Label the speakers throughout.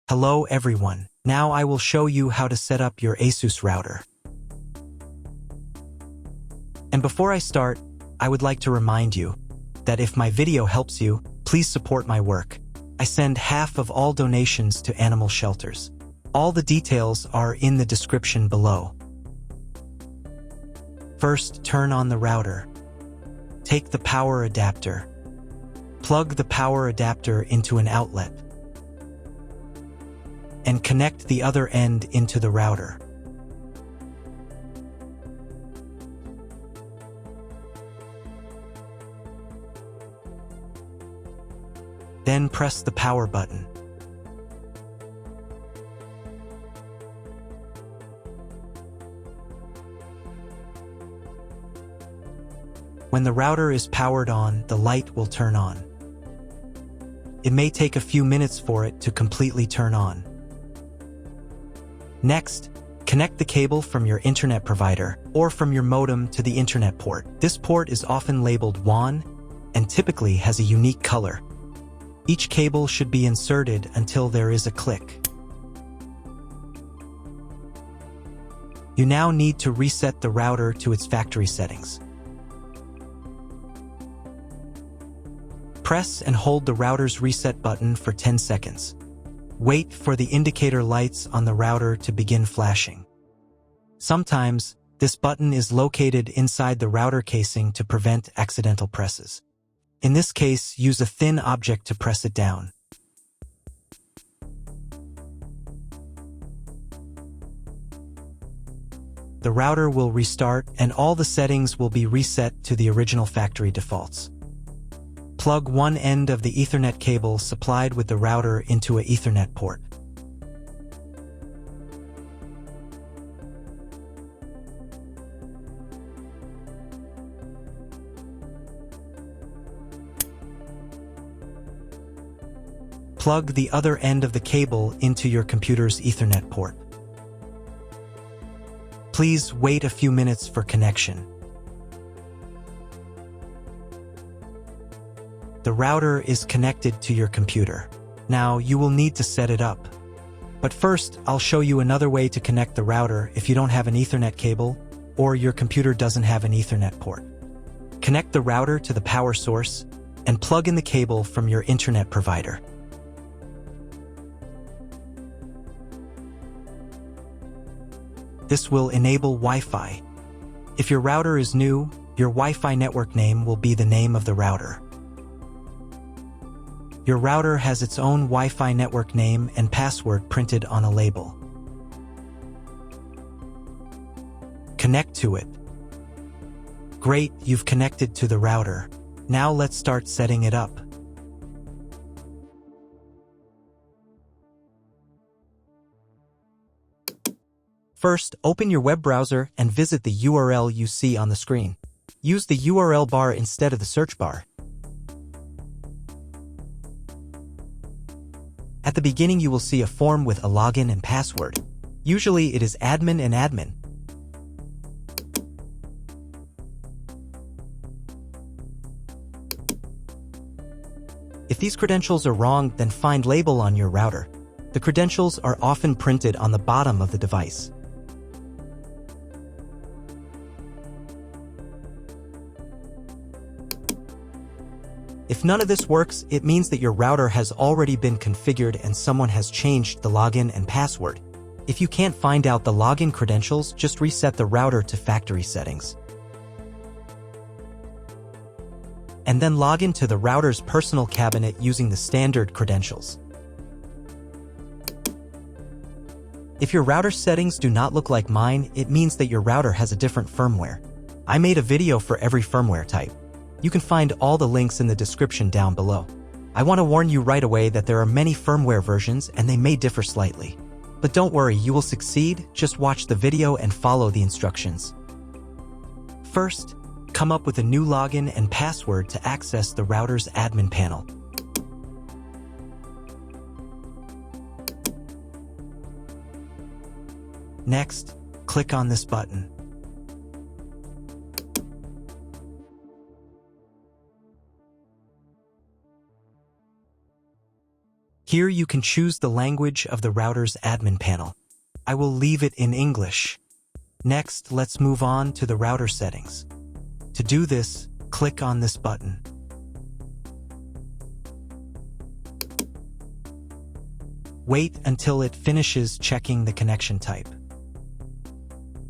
Speaker 1: Hello everyone. Now I will show you how to set up your ASUS router. And before I start, I would like to remind you that if my video helps you, please support my work. I send half of all donations to animal shelters. All the details are in the description below. First, turn on the router. Take the power adapter. Plug the power adapter into an outlet and connect the other end into the router. Then press the power button. When the router is powered on, the light will turn on. It may take a few minutes for it to completely turn on. Next, connect the cable from your internet provider or from your modem to the internet port. This port is often labeled WAN and typically has a unique color. Each cable should be inserted until there is a click. You now need to reset the router to its factory settings. Press and hold the router's reset button for 10 seconds. Wait for the indicator lights on the router to begin flashing. Sometimes, this button is located inside the router casing to prevent accidental presses. In this case, use a thin object to press it down. The router will restart and all the settings will be reset to the original factory defaults. Plug one end of the Ethernet cable supplied with the router into an Ethernet port. Plug the other end of the cable into your computer's Ethernet port. Please wait a few minutes for connection. The router is connected to your computer. Now you will need to set it up. But first, I'll show you another way to connect the router if you don't have an Ethernet cable or your computer doesn't have an Ethernet port. Connect the router to the power source and plug in the cable from your internet provider. This will enable Wi-Fi. If your router is new, your Wi-Fi network name will be the name of the router. Your router has its own Wi-Fi network name and password printed on a label. Connect to it. Great, you've connected to the router. Now let's start setting it up. First, open your web browser and visit the URL you see on the screen. Use the URL bar instead of the search bar. At the beginning, you will see a form with a login and password. Usually, it is admin and admin. If these credentials are wrong, then find label on your router. The credentials are often printed on the bottom of the device. If none of this works, it means that your router has already been configured and someone has changed the login and password. If you can't find out the login credentials, just reset the router to factory settings. And then log into the router's personal cabinet using the standard credentials. If your router settings do not look like mine, it means that your router has a different firmware. I made a video for every firmware type. You can find all the links in the description down below. I want to warn you right away that there are many firmware versions and they may differ slightly. But don't worry, you will succeed, just watch the video and follow the instructions. First, come up with a new login and password to access the router's admin panel. Next, click on this button. Here you can choose the language of the router's admin panel. I will leave it in English. Next, let's move on to the router settings. To do this, click on this button. Wait until it finishes checking the connection type.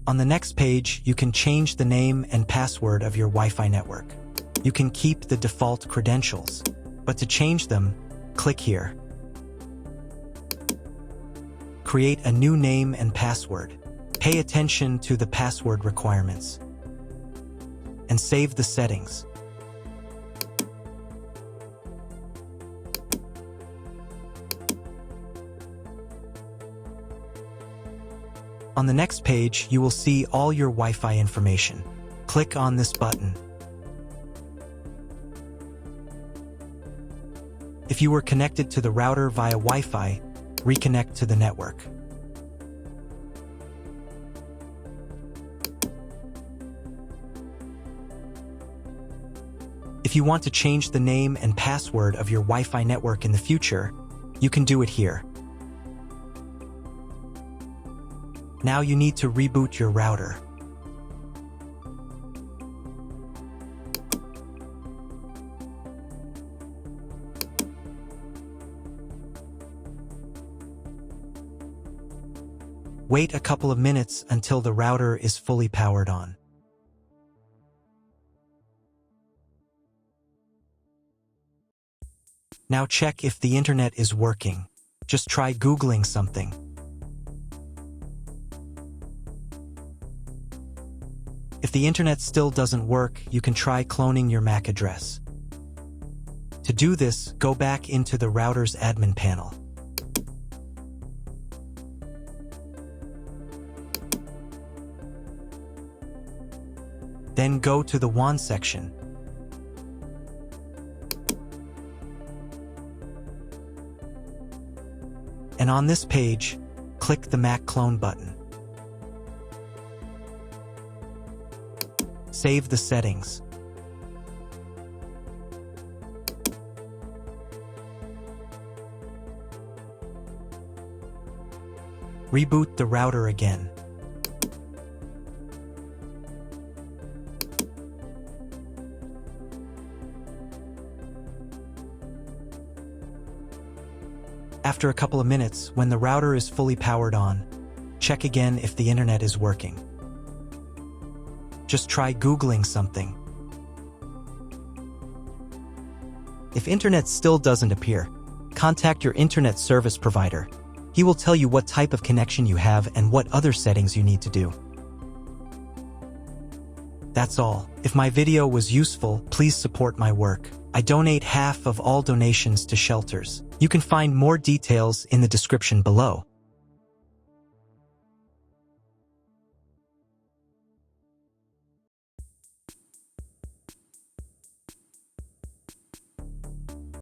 Speaker 1: On the next page, you can change the name and password of your Wi-Fi network. You can keep the default credentials, but to change them, click here. Create a new name and password. Pay attention to the password requirements. And save the settings. On the next page, you will see all your Wi-Fi information. Click on this button. If you were connected to the router via Wi-Fi, reconnect to the network. If you want to change the name and password of your Wi-Fi network in the future, you can do it here. Now you need to reboot your router. Wait a couple of minutes until the router is fully powered on. Now check if the internet is working. Just try Googling something. If the internet still doesn't work, you can try cloning your MAC address. To do this, go back into the router's admin panel. Then go to the WAN section. And on this page, click the MAC clone button. Save the settings. Reboot the router again. After a couple of minutes, when the router is fully powered on, check again if the internet is working. Just try Googling something. If internet still doesn't appear, contact your internet service provider. He will tell you what type of connection you have and what other settings you need to do. That's all. If my video was useful, please support my work. I donate half of all donations to shelters. You can find more details in the description below.